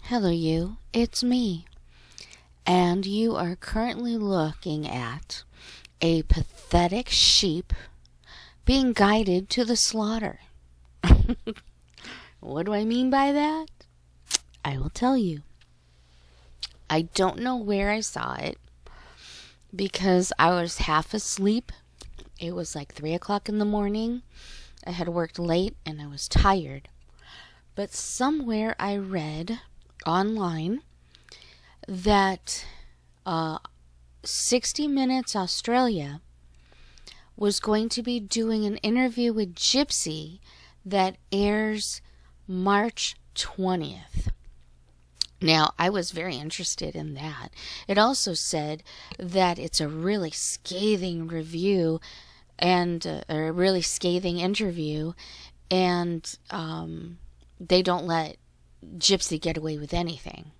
Hello, you. It's me. And you are currently looking at a pathetic sheep being guided to the slaughter. What do I mean by that? I will tell you. I don't know where I saw it because I was half asleep. It was like 3 o'clock in the morning. I had worked late and I was tired. But somewhere I read online that 60 Minutes Australia was going to be doing an interview with Gypsy that airs March 20th. Now, I was very interested in that. It also said that it's a really scathing review and a really scathing interview, and they don't let Gypsy get away with anything.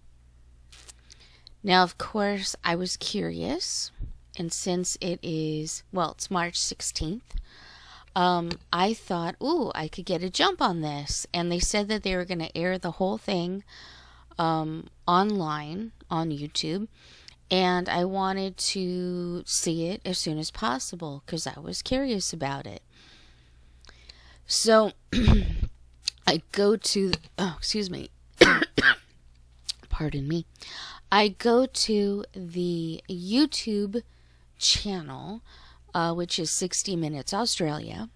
Now, of course, I was curious, and since it's March 16th, I thought, I could get a jump on this. And they said that they were going to air the whole thing online on YouTube, and I wanted to see it as soon as possible because I was curious about it. So I go to, pardon me. I go to the YouTube channel, which is 60 Minutes Australia,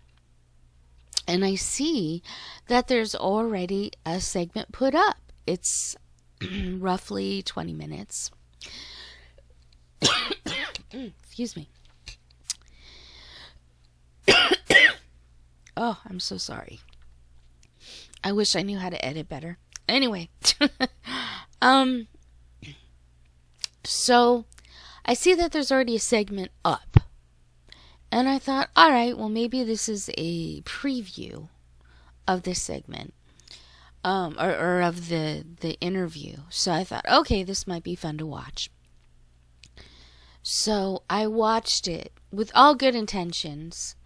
and I see that there's already a segment put up. It's roughly 20 minutes. Excuse me. Oh, I'm so sorry. I wish I knew how to edit better. Anyway, so I see that there's already a segment up. And I thought, all right, well, maybe this is a preview of this segment, or of the interview. So I thought, okay, this might be fun to watch. So I watched it with all good intentions,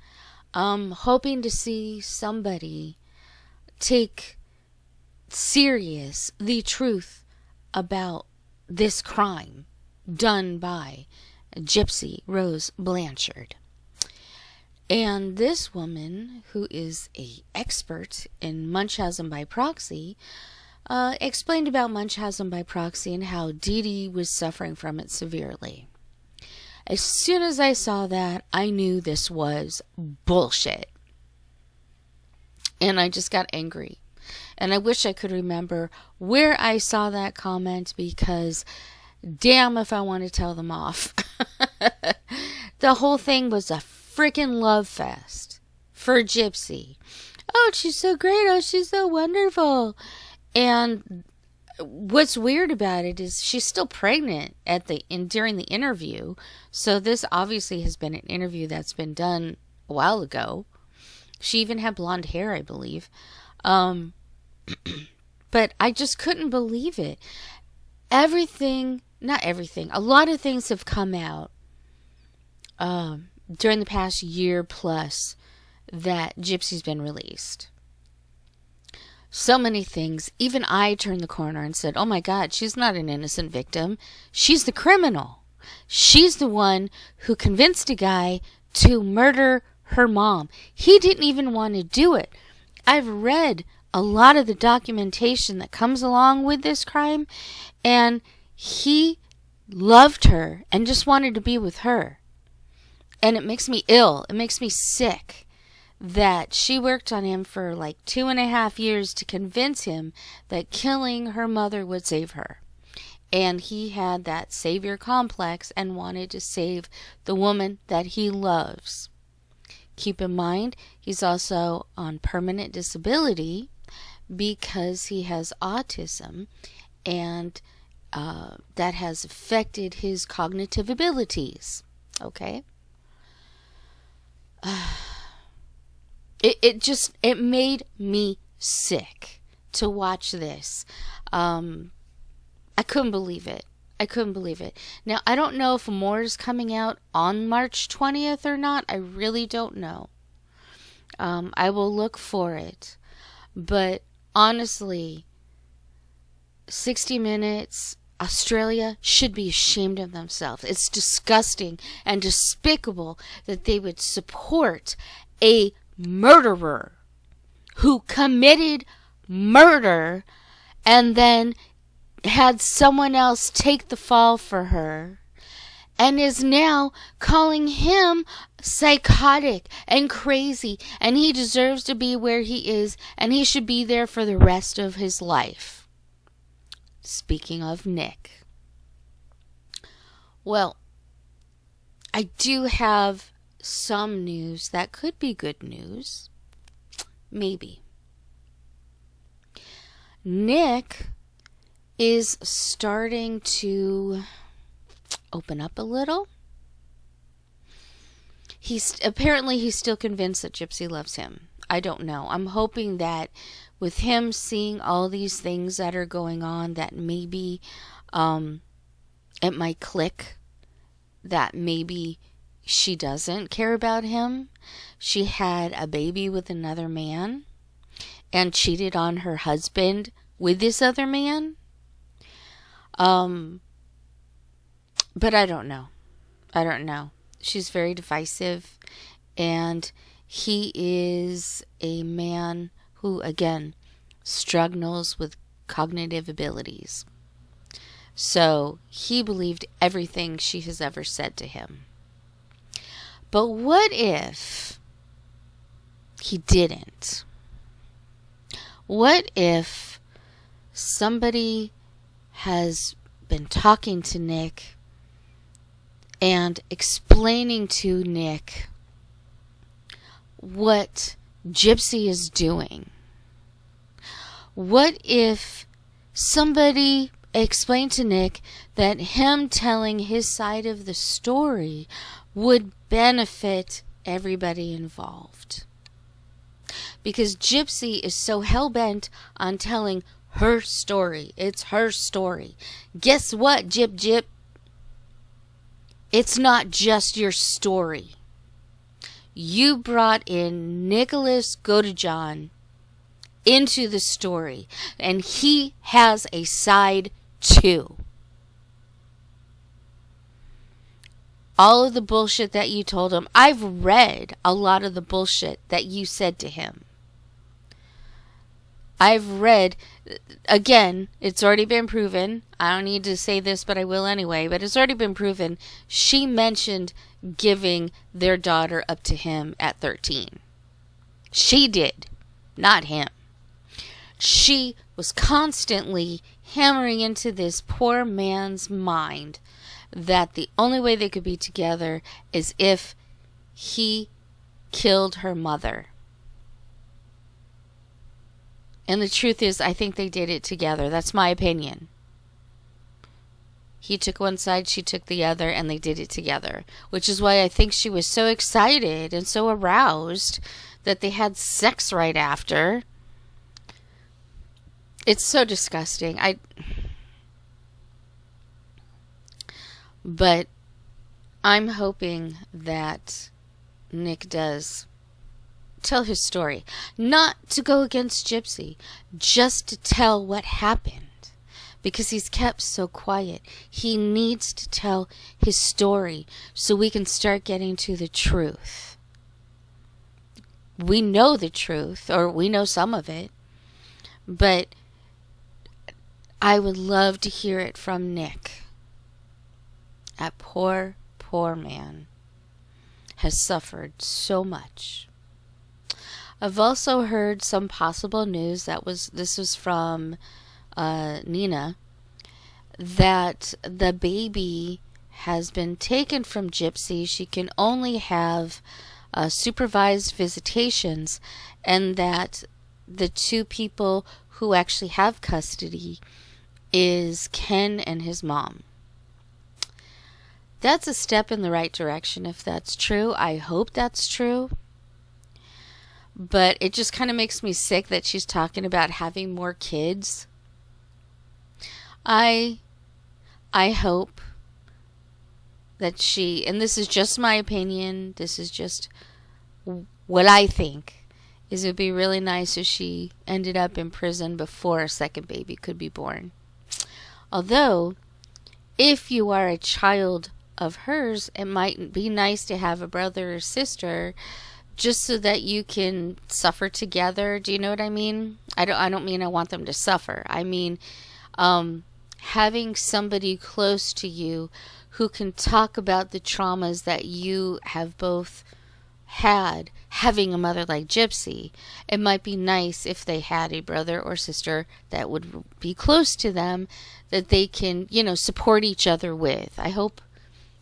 hoping to see somebody take serious the truth about this crime done by Gypsy Rose Blanchard. And this woman, who is an expert in Munchausen by proxy, explained about Munchausen by proxy and how Dee Dee was suffering from it severely. As soon as I saw that, I knew this was bullshit. And I just got angry. And I wish I could remember where I saw that comment, because damn if I want to tell them off. The whole thing was a freaking love fest for Gypsy. Oh, she's so great. Oh, she's so wonderful. And what's weird about it is she's still pregnant during the interview. So this obviously has been an interview that's been done a while ago. She even had blonde hair, I believe. But I just couldn't believe it. Not everything. A lot of things have come out during the past year plus that Gypsy's been released. So many things. Even I turned the corner and said, oh my God, she's not an innocent victim. She's the criminal. She's the one who convinced a guy to murder her mom. He didn't even want to do it. I've read a lot of the documentation that comes along with this crime, and he loved her and just wanted to be with her. And it makes me ill. It makes me sick that she worked on him for like 2.5 years to convince him that killing her mother would save her. And he had that savior complex and wanted to save the woman that he loves. Keep in mind, he's also on permanent disability because he has autism, and that has affected his cognitive abilities. Okay? It made me sick to watch this. I couldn't believe it. Now, I don't know if more is coming out on March 20th or not. I really don't know. I will look for it. But honestly, 60 Minutes, Australia should be ashamed of themselves. It's disgusting and despicable that they would support a murderer who committed murder and then had someone else take the fall for her, and is now calling him psychotic and crazy, and he deserves to be where he is, and he should be there for the rest of his life. Speaking of Nick. Well, I do have some news that could be good news. Maybe. Nick is starting to open up a little. He's still convinced that Gypsy loves him. I don't know. I'm hoping that with him seeing all these things that are going on, that maybe it might click, that maybe she doesn't care about him. She had a baby with another man and cheated on her husband with this other man. But I don't know. She's very divisive, and he is a man who, again, struggles with cognitive abilities. So he believed everything she has ever said to him. But what if he didn't? What if somebody has been talking to Nick and explaining to Nick what Gypsy is doing? What if somebody explained to Nick that him telling his side of the story would benefit everybody involved? Because Gypsy is so hell-bent on telling her story. It's her story. Guess what, Gyp? It's not just your story. You brought in Nicholas Godejohn into the story, and he has a side too. All of the bullshit that you told him, I've read a lot of the bullshit that you said to him. I've read, again, it's already been proven. I don't need to say this, but I will anyway. But it's already been proven. She mentioned giving their daughter up to him at 13. She did, not him. She was constantly hammering into this poor man's mind that the only way they could be together is if he killed her mother. And the truth is, I think they did it together. That's my opinion. He took one side, she took the other, and they did it together. Which is why I think she was so excited and so aroused that they had sex right after. It's so disgusting. But I'm hoping that Nick does tell his story. Not to go against Gypsy, just to tell what happened. Because he's kept so quiet. He needs to tell his story so we can start getting to the truth. We know the truth, or we know some of it. But I would love to hear it from Nick. That poor, poor man has suffered so much. I've also heard some possible news this was from Nina, that the baby has been taken from Gypsy. She can only have supervised visitations, and that the two people who actually have custody is Ken and his mom. That's a step in the right direction if that's true. I hope that's true. But it just kind of makes me sick that she's talking about having more kids. I hope that she, and this is just my opinion, this is just what I think, is it would be really nice if she ended up in prison before a second baby could be born. Although, if you are a child of hers, it might be nice to have a brother or sister just so that you can suffer together. Do you know what I mean? I don't mean I want them to suffer. I mean, having somebody close to you who can talk about the traumas that you have both had having a mother like Gypsy. It might be nice if they had a brother or sister that would be close to them, that they can, support each other with. I hope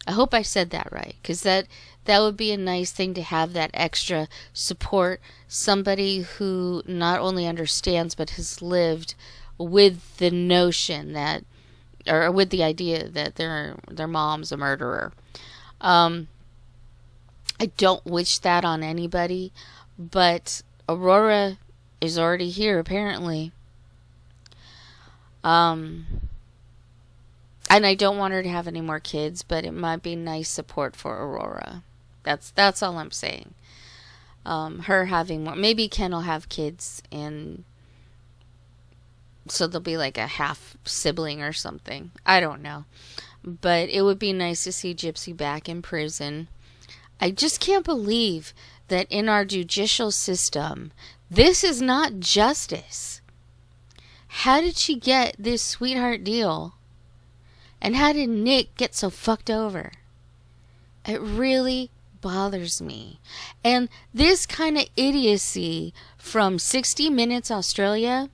I said that right, because that would be a nice thing to have, that extra support, somebody who not only understands but has lived with the notion that, or with the idea that their mom's a murderer. I don't wish that on anybody, but Aurora is already here apparently. And I don't want her to have any more kids, but it might be nice support for Aurora. That's all I'm saying. Her having more, maybe Ken will have kids, and so they'll be like a half sibling or something. I don't know. But it would be nice to see Gypsy back in prison. I just can't believe that in our judicial system, this is not justice. How did she get this sweetheart deal? And how did Nick get so fucked over? It really bothers me. And this kind of idiocy from 60 Minutes Australia,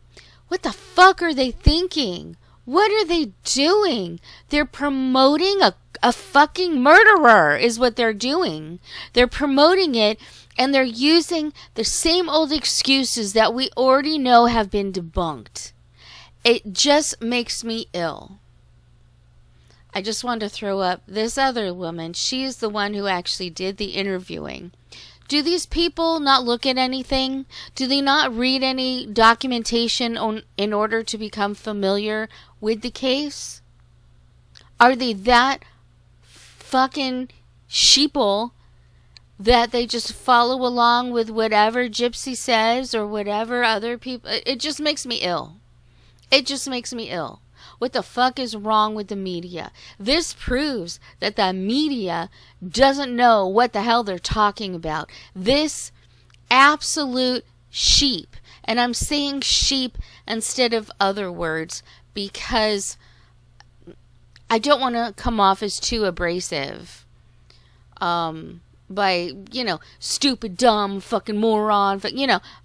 what the fuck are they thinking? What are they doing? They're promoting a fucking murderer is what they're doing. They're promoting it, and they're using the same old excuses that we already know have been debunked. It just makes me ill. I just wanted to throw up this other woman. She is the one who actually did the interviewing. Do these people not look at anything? Do they not read any documentation in order to become familiar with the case? Are they that fucking sheeple that they just follow along with whatever Gypsy says or whatever other people? It just makes me ill. It just makes me ill. What the fuck is wrong with the media? This proves that the media doesn't know what the hell they're talking about. This absolute sheep. And I'm saying sheep instead of other words because I don't want to come off as too abrasive. By, stupid, dumb, fucking moron.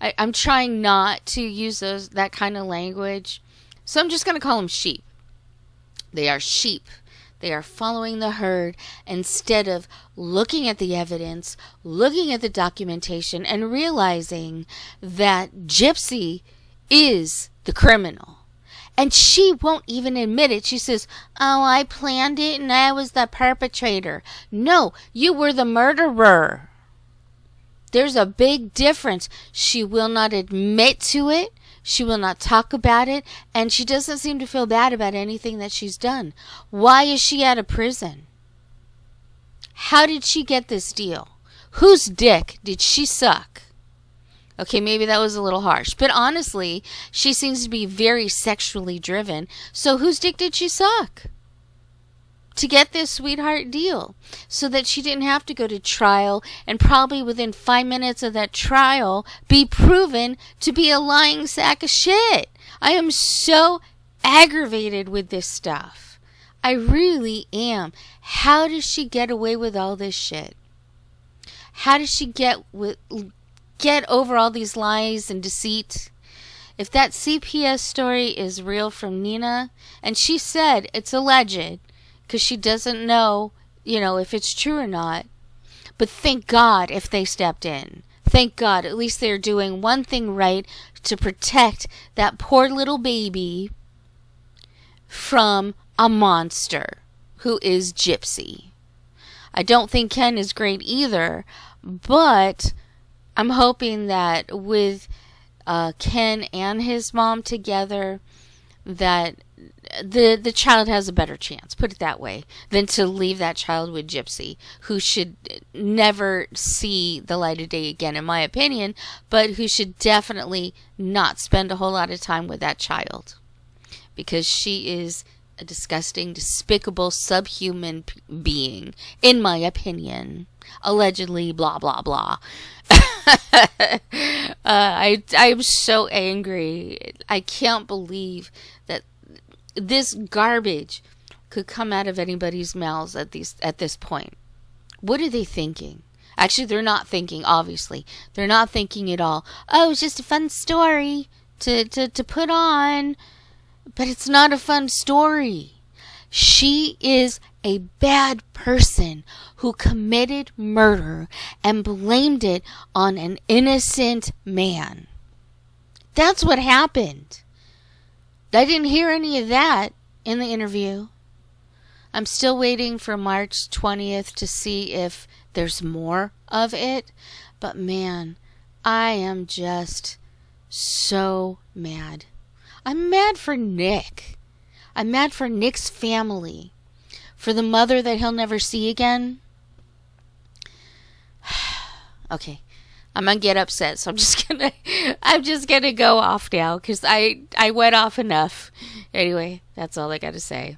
I'm trying not to use that kind of language. So I'm just going to call them sheep. They are sheep. They are following the herd instead of looking at the evidence, looking at the documentation, and realizing that Gypsy is the criminal. And she won't even admit it. She says, oh, I planned it and I was the perpetrator. No, you were the murderer. There's a big difference. She will not admit to it. She will not talk about it, and she doesn't seem to feel bad about anything that she's done. Why is she out of prison? How did she get this deal? Whose dick did she suck? Okay, maybe that was a little harsh, but honestly, she seems to be very sexually driven, so whose dick did she suck? To get this sweetheart deal, so that she didn't have to go to trial and probably within 5 minutes of that trial be proven to be a lying sack of shit. I am so aggravated with this stuff. I really am. How does she get away with all this shit? How does she get over all these lies and deceit? If that CPS story is real from Nina, and she said it's alleged, because she doesn't know, if it's true or not. But thank God if they stepped in. Thank God. At least they're doing one thing right to protect that poor little baby from a monster who is Gypsy. I don't think Ken is great either, but I'm hoping that with Ken and his mom together, that the child has a better chance, put it that way, than to leave that child with Gypsy, who should never see the light of day again, in my opinion, but who should definitely not spend a whole lot of time with that child, because she is a disgusting, despicable, subhuman being, in my opinion. Allegedly, blah, blah, blah. I'm so angry. I can't believe that this garbage could come out of anybody's mouths at this point. What are they thinking? Actually, they're not thinking, obviously. They're not thinking at all. Oh, it's just a fun story to put on. But it's not a fun story. She is a bad person who committed murder and blamed it on an innocent man. That's what happened. I didn't hear any of that in the interview. I'm still waiting for March 20th to see if there's more of it. But man, I am just so mad. I'm mad for Nick. I'm mad for Nick's family. For the mother that he'll never see again. Okay. I'm gonna get upset, so I'm just gonna go off now because I went off enough. Anyway, that's all I gotta say.